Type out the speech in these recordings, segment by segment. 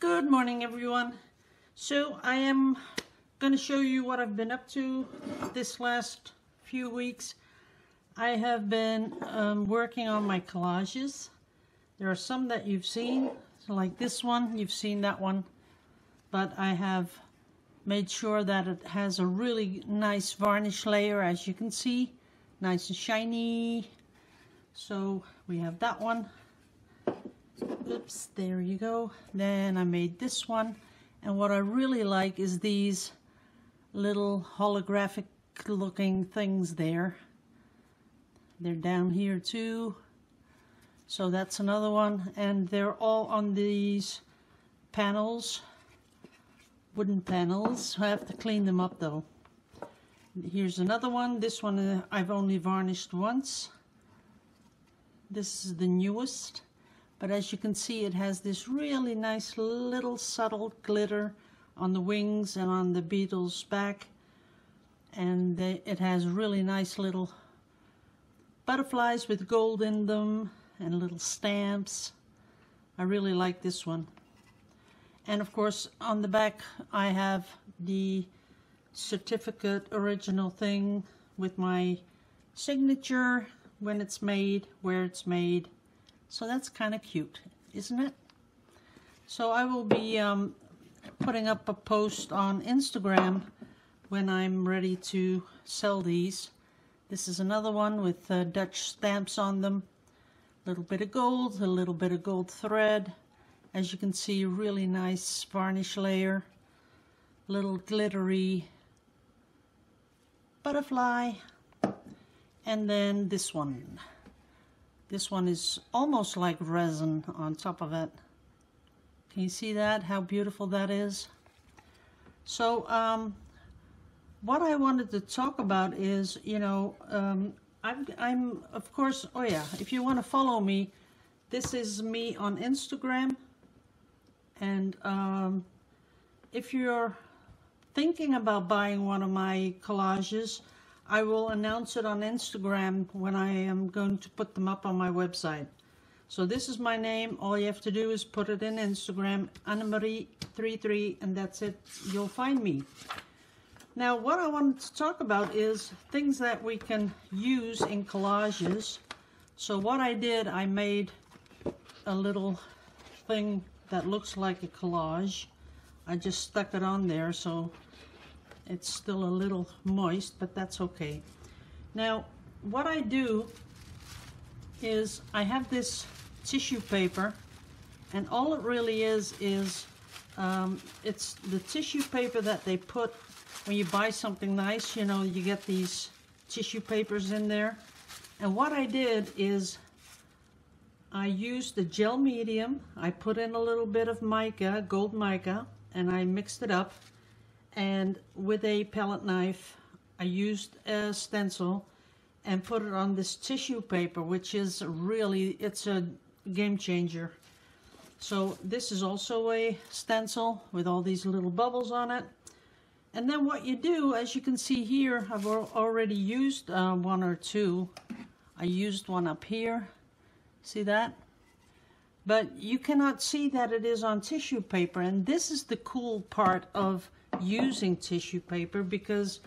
Good morning, everyone. So I am going to show you what I've been up to this last few weeks. I have been working on my collages. There are some that you've seen, like this one. You've seen that one, but I have made sure that it has a really nice varnish layer, as you can see, nice and shiny. So we have that one. Oops, there you go. Then I made this one, and what I really like is these little holographic looking things there. They're down here too. So that's another one, and they're all on these panels, wooden panels. I have to clean them up though. Here's another one. This one I've only varnished once. This is the newest. But as you can see, it has this really nice little subtle glitter on the wings and on the beetle's back. And it has really nice little butterflies with gold in them and little stamps. I really like this one. And of course, on the back, I have the certificate original thing with my signature, when it's made, where it's made. So that's kind of cute, isn't it? So I will be putting up a post on Instagram when I'm ready to sell these. This is another one with Dutch stamps on them. A little bit of gold, a little bit of gold thread. As you can see, really nice varnish layer. Little glittery butterfly. And then this one. This one is almost like resin on top of it. Can you see that? How beautiful that is? So what I wanted to talk about is, you know, I'm of course, oh yeah, if you want to follow me, this is me on Instagram. And if you're thinking about buying one of my collages, I will announce it on Instagram when I am going to put them up on my website. So this is my name. All you have to do is put it in Instagram, Annemarie33, and that's it. You'll find me. Now, what I wanted to talk about is things that we can use in collages. So what I did, I made a little thing that looks like a collage. I just stuck it on there, so it's still a little moist, but that's okay. Now, what I do is I have this tissue paper, and all it really is it's the tissue paper that they put when you buy something nice. You know, you get these tissue papers in there. And what I did is I used the gel medium. I put in a little bit of mica, gold mica, and I mixed it up. And with a palette knife, I used a stencil and put it on this tissue paper, which is really, it's a game changer. So this is also a stencil with all these little bubbles on it. And then what you do, as you can see here, I've already used one or two. I used one up here. See that? But you cannot see that it is on tissue paper. And this is the cool part of using tissue paper, because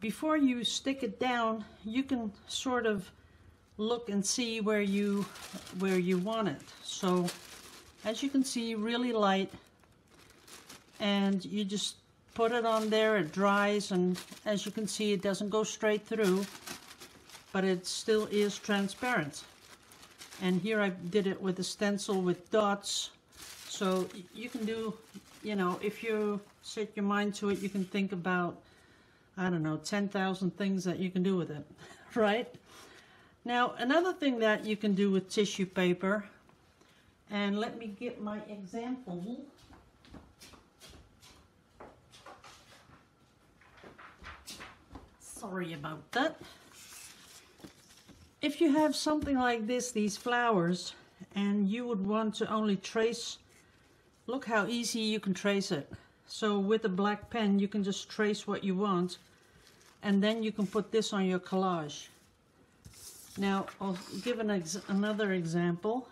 before you stick it down, you can sort of look and see where you want it. So as you can see, really light, and you just put it on there. It dries, and as you can see, it doesn't go straight through, but it still is transparent. And here I did it with a stencil with dots. So you can do, you know, if you set your mind to it, you can think about, I don't know, 10,000 things that you can do with it, right? Now, another thing that you can do with tissue paper, and let me get my example. Sorry about that. If you have something like this, these flowers, and you would want to only trace, look how easy you can trace it. So with a black pen, you can just trace what you want, and then you can put this on your collage. Now, I'll give another example.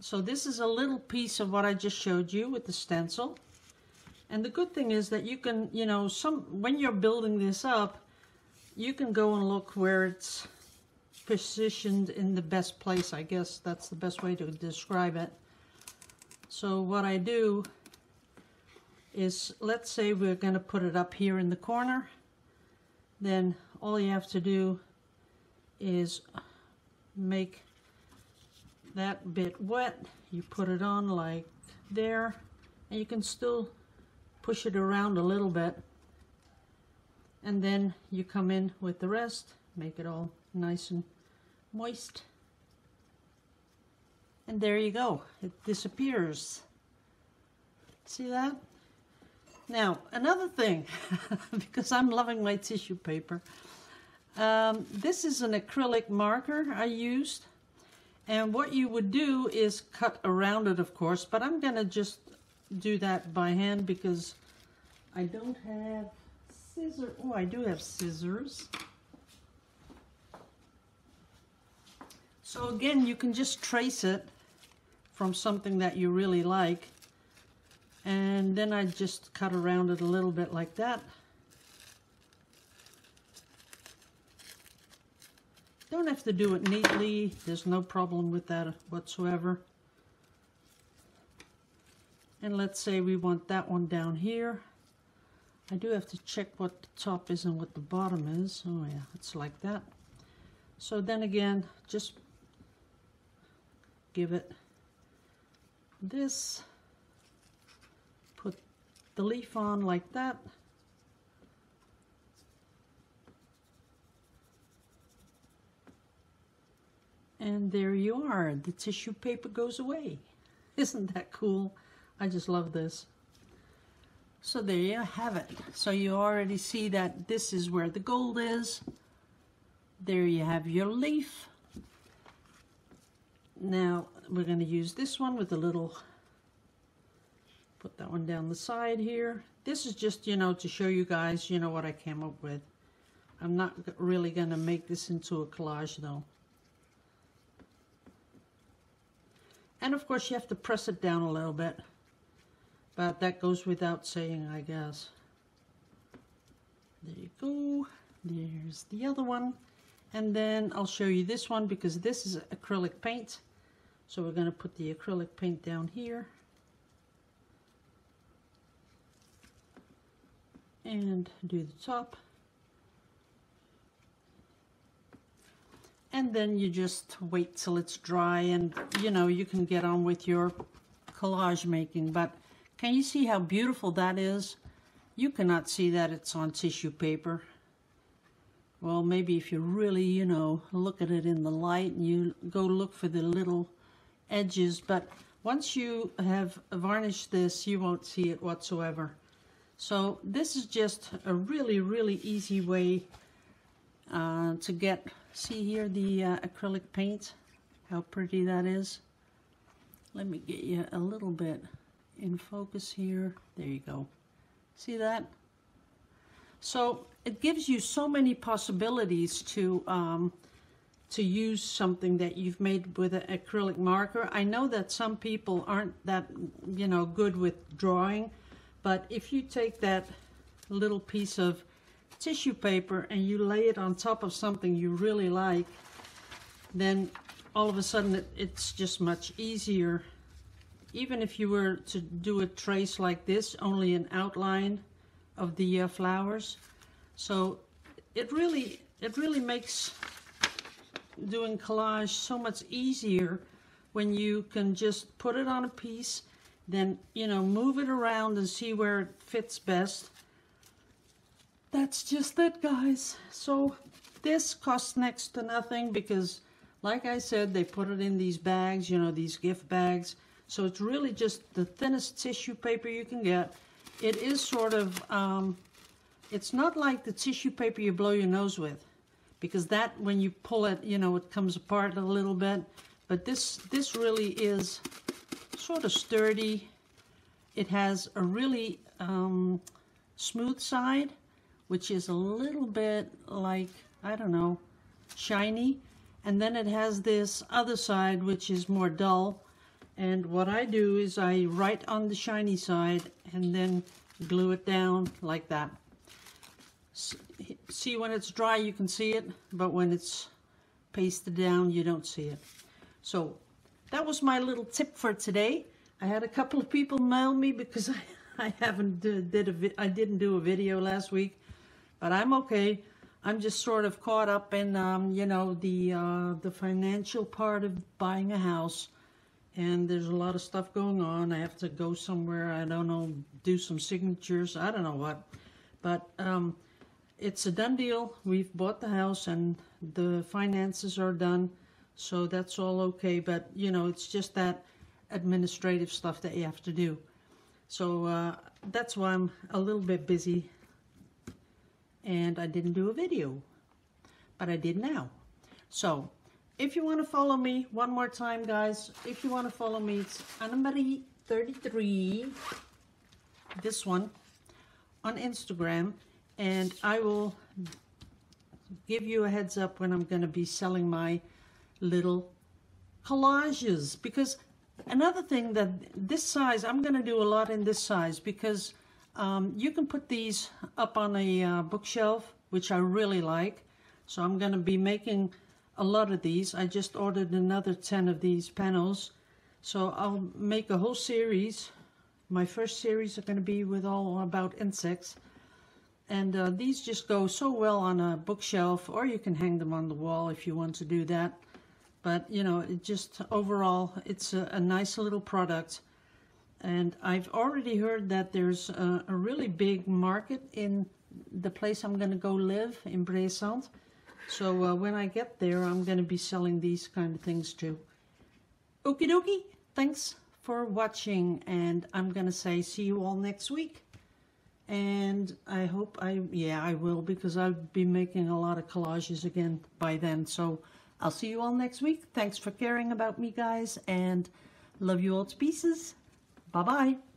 So this is a little piece of what I just showed you with the stencil. And the good thing is that you can, you know, when you're building this up, you can go and look where it's positioned in the best place. I guess that's the best way to describe it. So what I do is, let's say we're going to put it up here in the corner. Then all you have to do is make that bit wet. You put it on like there, and you can still push it around a little bit. And then you come in with the rest, make it all nice and moist. And there you go, it disappears. See that? Now, another thing, because I'm loving my tissue paper, this is an acrylic marker I used. And what you would do is cut around it, of course, but I'm going to just do that by hand because I don't have scissors. Oh, I do have scissors. So again, you can just trace it from something that you really like. And then I just cut around it a little bit like that. Don't have to do it neatly. There's no problem with that whatsoever. And let's say we want that one down here. I do have to check what the top is and what the bottom is. Oh yeah, it's like that. So then again, just give it this. Put the leaf on like that. And there you are. The tissue paper goes away. Isn't that cool? I just love this. So there you have it. So you already see that this is where the gold is. There you have your leaf. Now we're going to use this one with a little, put that one down the side here. This is just, you know, to show you guys, you know, what I came up with. I'm not really going to make this into a collage though. And of course you have to press it down a little bit. But that goes without saying, I guess. There you go. There's the other one. And then I'll show you this one because this is acrylic paint. So we're going to put the acrylic paint down here. And do the top. And then you just wait till it's dry and, you know, you can get on with your collage making. But can you see how beautiful that is? You cannot see that it's on tissue paper. Well, maybe if you really, you know, look at it in the light and you go look for the little edges. But once you have varnished this, you won't see it whatsoever. So this is just a really, really easy way to get, see here the acrylic paint, how pretty that is. Let me get you a little bit in focus here. There you go. See that? So it gives you so many possibilities to use something that you've made with an acrylic marker. I know that some people aren't that, you know, good with drawing, but if you take that little piece of tissue paper and you lay it on top of something you really like, then all of a sudden it's just much easier. Even if you were to do a trace like this, only an outline of the flowers. So it really makes doing collage so much easier when you can just put it on a piece, then, you know, move it around and see where it fits best. That's just it, guys. So this costs next to nothing because, like I said, they put it in these bags, you know, these gift bags. So it's really just the thinnest tissue paper you can get. It is sort of, it's not like the tissue paper you blow your nose with, because that, when you pull it, you know, it comes apart a little bit. But this really is sort of sturdy. It has a really smooth side, which is a little bit like, I don't know, shiny. And then it has this other side, which is more dull. And what I do is I write on the shiny side and then glue it down like that. See, when it's dry you can see it, but when it's pasted down you don't see it. So that was my little tip for today. I had a couple of people mail me because I didn't do a video last week, but I'm okay. I'm just sort of caught up in you know, the financial part of buying a house, and there's a lot of stuff going on. I have to go somewhere, I don't know, do some signatures, I don't know what, but it's a done deal. We've bought the house and the finances are done, so that's all okay. But you know, it's just that administrative stuff that you have to do. So that's why I'm a little bit busy and I didn't do a video, but I did now. So if you want to follow me, one more time guys, if you want to follow me, it's Annemarie33, this one, on Instagram, and I will give you a heads up when I'm going to be selling my little collages. Because another thing, that this size, I'm going to do a lot in this size, because you can put these up on a bookshelf, which I really like. So I'm going to be making a lot of these. I just ordered another 10 of these panels. So I'll make a whole series. My first series are going to be with all about insects. And these just go so well on a bookshelf, or you can hang them on the wall if you want to do that. But you know, it just overall, it's a nice little product. And I've already heard that there's a really big market in the place I'm going to go live, in Bressant. So when I get there, I'm going to be selling these kind of things too. Okie dokie, thanks for watching, and I'm going to say see you all next week. And I hope I will, because I'll be making a lot of collages again by then. So I'll see you all next week. Thanks for caring about me, guys, and love you all to pieces. Bye-bye.